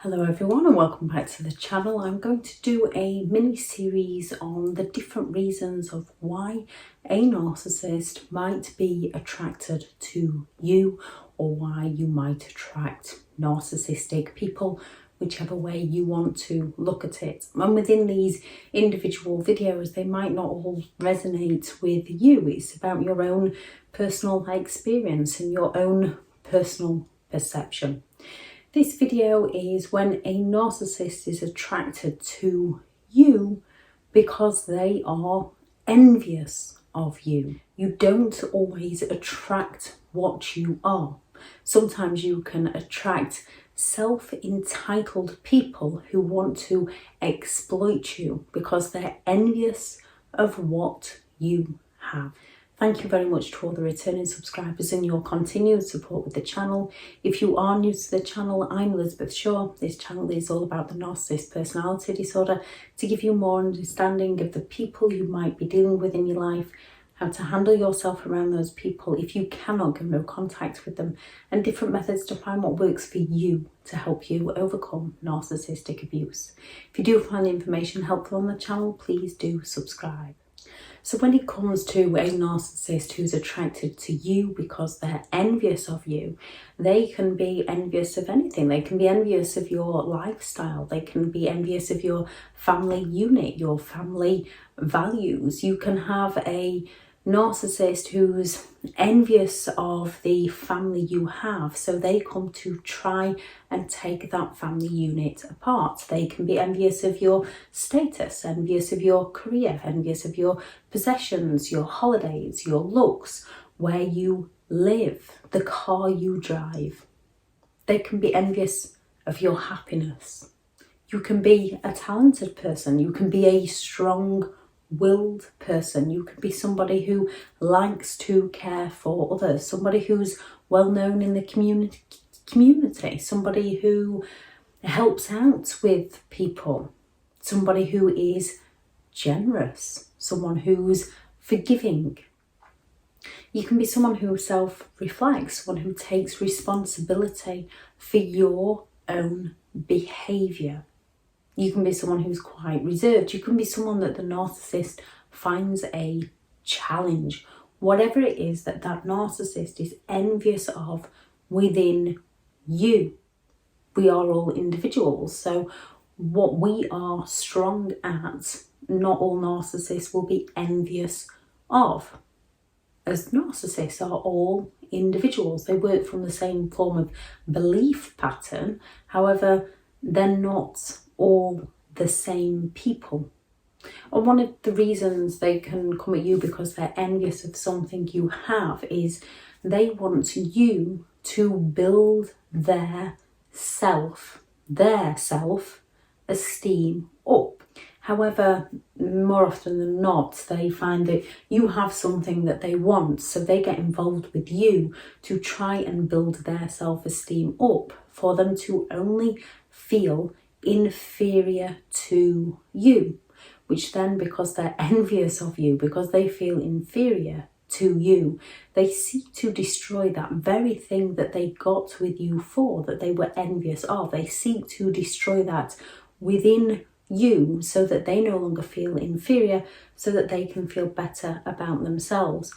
Hello everyone and welcome back to the channel. I'm going to do a mini series on the different reasons of why a narcissist might be attracted to you or why you might attract narcissistic people, whichever way you want to look at it. And within these individual videos, they might not all resonate with you. It's about your own personal experience and your own personal perception. This video is when a narcissist is attracted to you because they are envious of you. You don't always attract what you are. Sometimes you can attract self-entitled people who want to exploit you because they're envious of what you have. Thank you very much to all the returning subscribers and your continued support with the channel. If you are new to the channel, I'm Elizabeth Shaw. This channel is all about the narcissist personality disorder to give you more understanding of the people you might be dealing with in your life, how to handle yourself around those people if you cannot get no contact with them, and different methods to find what works for you to help you overcome narcissistic abuse. If you do find the information helpful on the channel, please do subscribe. So when it comes to a narcissist who's attracted to you because they're envious of you, they can be envious of anything. They can be envious of your lifestyle. They can be envious of your family unit, your family values. You can have a narcissist who's envious of the family you have, so they come to try and take that family unit apart. They can be envious of your status, envious of your career, envious of your possessions, your holidays, your looks, where you live, the car you drive. They can be envious of your happiness. You can be a talented person. You can be a strong-willed person. You can be somebody who likes to care for others, somebody who's well known in the community, somebody who helps out with people, somebody who is generous, someone who's forgiving. You can be someone who self-reflects, someone who takes responsibility for your own behaviour. You can be someone who's quite reserved. You can be someone that the narcissist finds a challenge. Whatever it is that narcissist is envious of within you. We are all individuals. So what we are strong at, not all narcissists will be envious of. As narcissists are all individuals. They work from the same form of belief pattern. However, they're not all the same people. And one of the reasons they can come at you because they're envious of something you have is they want you to build their self-esteem up. However, more often than not, they find that you have something that they want, so they get involved with you to try and build their self-esteem up for them to only feel inferior to you, which then, because they're envious of you, because they feel inferior to you, they seek to destroy that very thing that they got with you for, that they were envious of. They seek to destroy that within you so that they no longer feel inferior, so that they can feel better about themselves.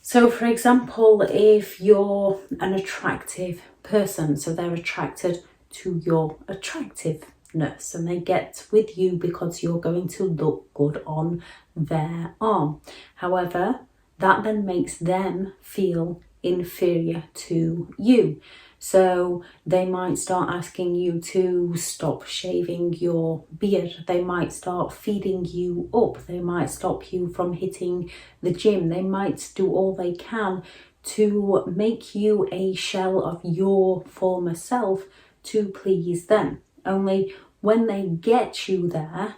So for example, if you're an attractive person, so they're attracted to your attractiveness and they get with you because you're going to look good on their arm. However, that then makes them feel inferior to you. So they might start asking you to stop shaving your beard. They might start feeding you up. They might stop you from hitting the gym. They might do all they can to make you a shell of your former self to please them. Only when they get you there,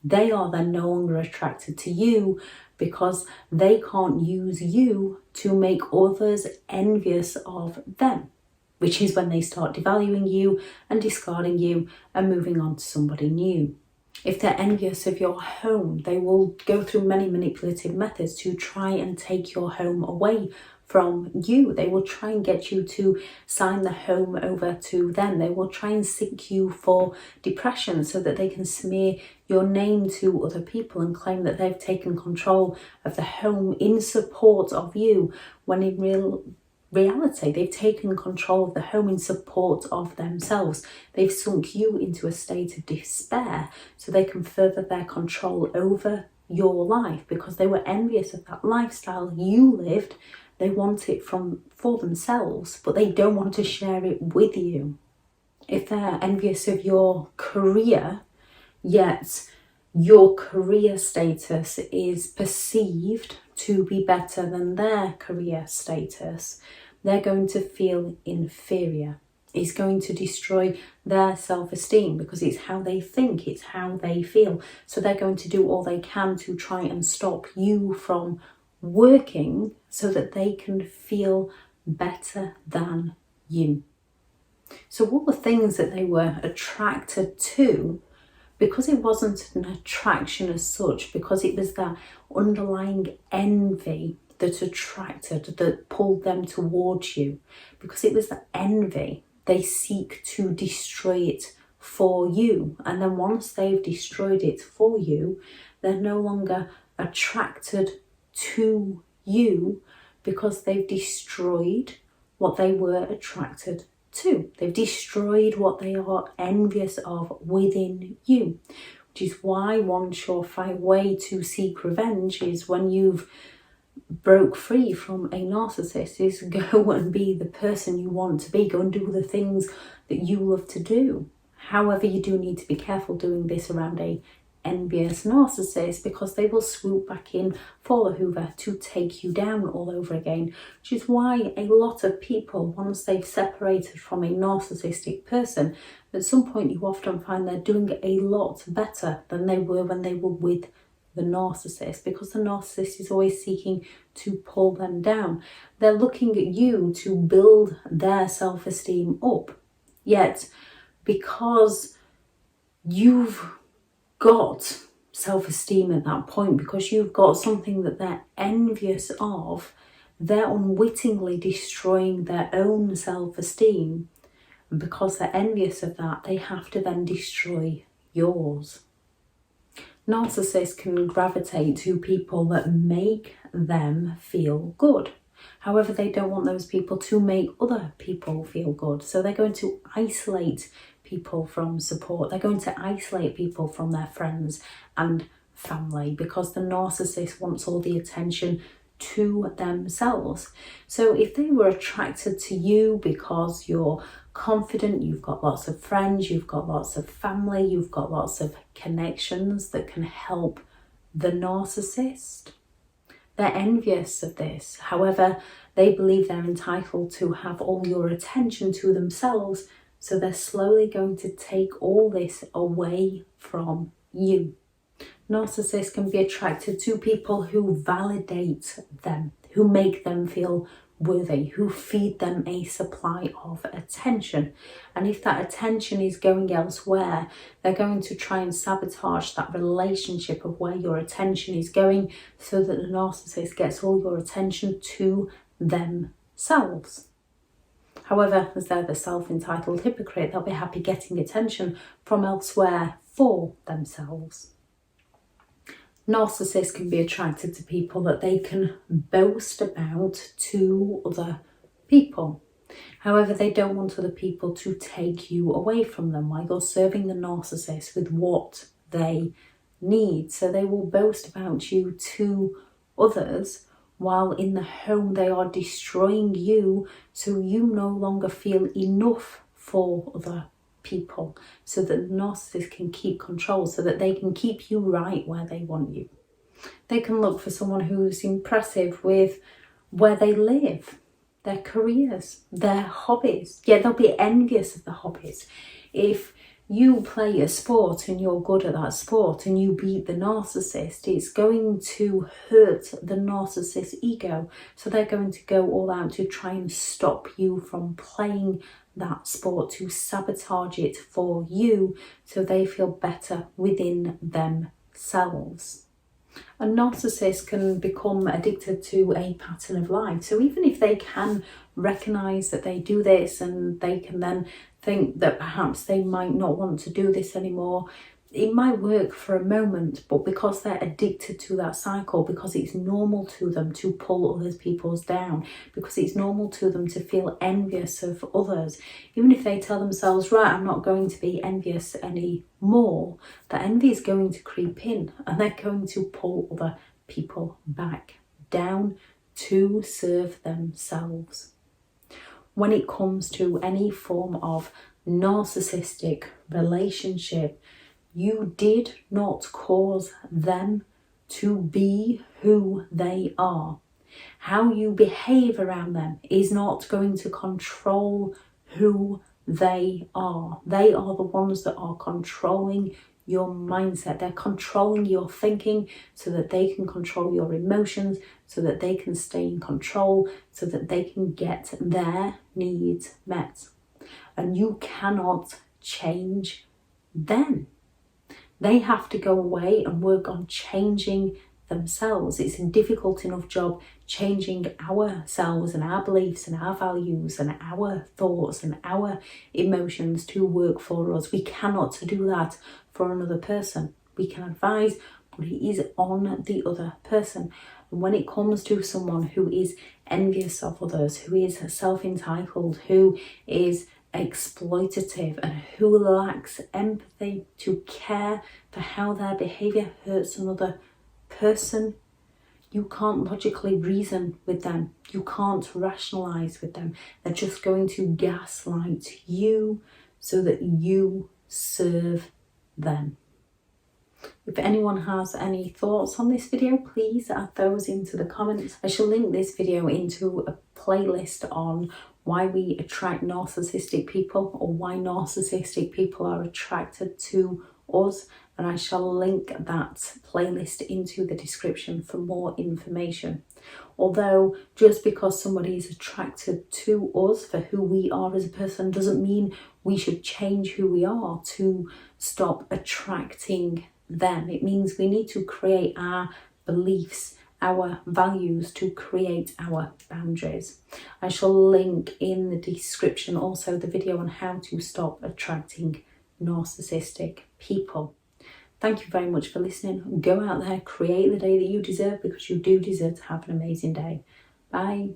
they are then no longer attracted to you because they can't use you to make others envious of them, which is when they start devaluing you and discarding you and moving on to somebody new. If they're envious of your home, they will go through many manipulative methods to try and take your home away from you. They will try and get you to sign the home over to them. They will try and seek you for depression so that they can smear your name to other people and claim that they've taken control of the home in support of you, when in reality they've taken control of the home in support of themselves. They've sunk you into a state of despair so they can further their control over your life, because they were envious of that lifestyle you lived. They want it for themselves, but they don't want to share it with you. If they're envious of your career, yet your career status is perceived to be better than their career status, they're going to feel inferior. It's going to destroy their self-esteem, because it's how they think, it's how they feel. So they're going to do all they can to try and stop you from working so that they can feel better than you. So all the things that they were attracted to, because it wasn't an attraction as such, because it was that underlying envy that attracted, that pulled them towards you, because it was the envy, they seek to destroy it for you. And then once they've destroyed it for you, they're no longer attracted to you, because they've destroyed what they were attracted to. They've destroyed what they are envious of within you, which is why one surefire way to seek revenge is, when you've broke free from a narcissist, is go and be the person you want to be. Go and do the things that you love to do. However, you do need to be careful doing this around a envious narcissist, because they will swoop back in for the hoover to take you down all over again, which is why a lot of people, once they've separated from a narcissistic person, at some point you often find they're doing a lot better than they were when they were with the narcissist, because the narcissist is always seeking to pull them down. They're looking at you to build their self-esteem up, yet because you've got self-esteem at that point, because you've got something that they're envious of, they're unwittingly destroying their own self-esteem, and because they're envious of that, they have to then destroy yours. Narcissists can gravitate to people that make them feel good. However, they don't want those people to make other people feel good. So they're going to isolate people from support. They're going to isolate people from their friends and family, because the narcissist wants all the attention to themselves. So if they were attracted to you because you're confident, you've got lots of friends, you've got lots of family, you've got lots of connections that can help the narcissist, they're envious of this. However, they believe they're entitled to have all your attention to themselves, so they're slowly going to take all this away from you. Narcissists can be attracted to people who validate them, who make them feel worthy, who feed them a supply of attention. And if that attention is going elsewhere, they're going to try and sabotage that relationship of where your attention is going, so that the narcissist gets all your attention to themselves. However, as they're the self-entitled hypocrite, they'll be happy getting attention from elsewhere for themselves. Narcissists can be attracted to people that they can boast about to other people. However, they don't want other people to take you away from them while you're serving the narcissist with what they need. So they will boast about you to others, while in the home they are destroying you, so you no longer feel enough for other people, so that the narcissist can keep control, so that they can keep you right where they want you. They can look for someone who's impressive with where they live, their careers, their hobbies. Yeah, they'll be envious of the hobbies. If you play a sport and you're good at that sport and you beat the narcissist, it's going to hurt the narcissist's ego. So they're going to go all out to try and stop you from playing that sport, to sabotage it for you, so they feel better within themselves. A narcissist can become addicted to a pattern of life. So even if they can recognise that they do this, and they can then think that perhaps they might not want to do this anymore, it might work for a moment, but because they're addicted to that cycle, because it's normal to them to pull other people's down, because it's normal to them to feel envious of others, even if they tell themselves, right, I'm not going to be envious anymore, that envy is going to creep in, and they're going to pull other people back down to serve themselves. When it comes to any form of narcissistic relationship, you did not cause them to be who they are. How you behave around them is not going to control who they are. They are the ones that are controlling your mindset. They're controlling your thinking so that they can control your emotions, so that they can stay in control, so that they can get their needs met. And you cannot change them. They have to go away and work on changing themselves. It's a difficult enough job changing ourselves and our beliefs and our values and our thoughts and our emotions to work for us. We cannot do that for another person. We can advise, but it is on the other person. And when it comes to someone who is envious of others, who is self-entitled, who is exploitative, and who lacks empathy to care for how their behaviour hurts another person, you can't logically reason with them. You can't rationalise with them. They're just going to gaslight you so that you serve them. If anyone has any thoughts on this video, please add those into the comments. I shall link this video into a playlist on why we attract narcissistic people, or why narcissistic people are attracted to us, and I shall link that playlist into the description for more information. Although just because somebody is attracted to us for who we are as a person doesn't mean we should change who we are to stop attracting them. It means we need to create our beliefs, our values, to create our boundaries. I shall link in the description also the video on how to stop attracting narcissistic people. Thank you very much for listening. Go out there, create the day that you deserve, because you do deserve to have an amazing day. Bye.